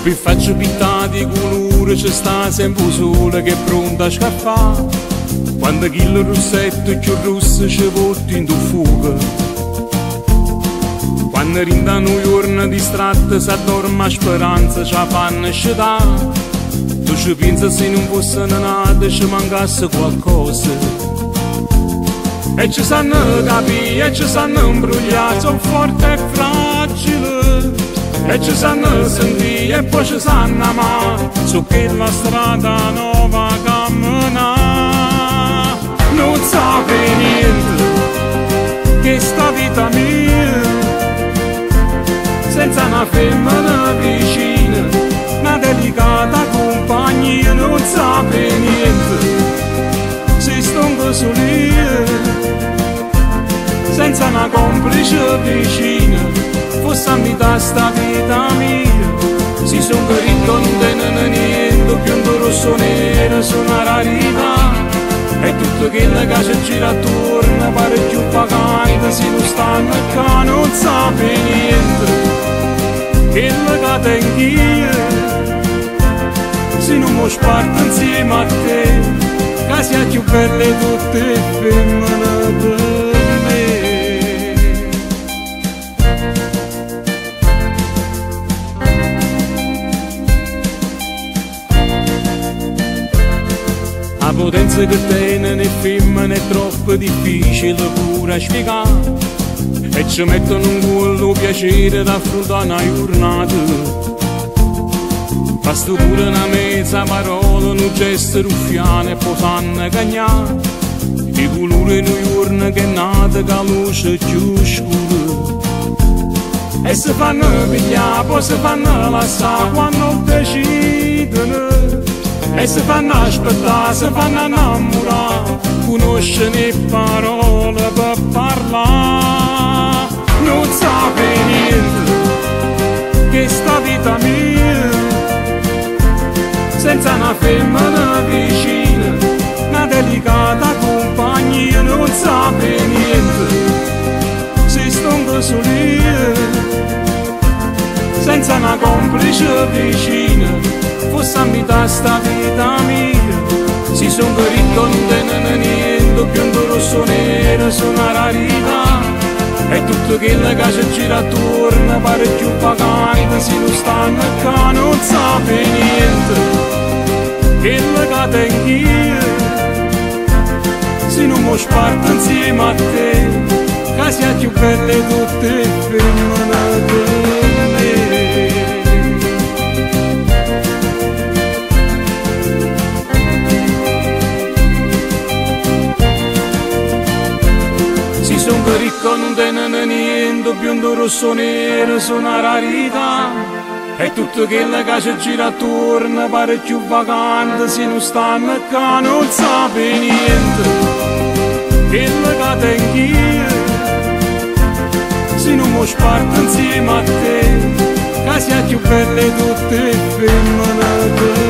più faccio pittare di colore c'è sta sempre un sole che è pronto a scappare. Quando il rossetto più rosso ci porta in fuga. Quando rindano giorni distratti si addorma speranza ci fanno scegliere. Tu ci pensi se non fosse nata ci mancasse qualcosa. E ci sanno capire, e ci sanno imbrogliare, sono forte e fragile. E ci sanno sentire e poi ci sanno amare, su quella strada nuova camminare. Non sape niente, che sta vita mia, senza una femmina vicina, una delicata compagnia. Non sape niente, si stongo solire, senza una complice vicina, fosse a metà sta vita mia. Si son guarito, non tenen niente, più un rosso nero sono una rarità. E tutto quello che ci gira attorno pare più pagante, se non stanno qua non sape niente. Quello che tengo io, se non mi sparto insieme a te, che sia più belle tutte femmine per me. La potenza che tiene le femmine è troppo difficile pure a spiegare. E ci mettono un quello piacere da affrontare una giornata. Basta pure una mezza parola, un gesto ruffiano e poi fanno cagnare. I colori in un giorno che è nata, che la luce più scura. E si fanno pigliare, poi si fanno lasciare quando decidono. E si fanno aspettare, si fanno innamorare, conoscono le parole per parlare. Non sape niente, che sta vita mia, senza una femmina vicina, una delicata compagnia. Non sape niente, si stongo solire, senza una complice vicina, fosse a metà sta vita mia. Si son guarito, non tenen niente, più un rosso nero sono una rarità. E tutto quello che ci gira attorno pare più pagante, se non stanno qua non sape niente. Quello che tengo io, se non mi sparto insieme a te, che sia più belle tutte femmine per me. Si son ricco, non tenen niente, biondo rosso nero sono una rarità. E tutto quello che ci gira attorno pare più vacante, se non stanno qua non sape niente. Quello che tengo io, se non mi sparto insieme a te, che sia più belle tutte femmine per me.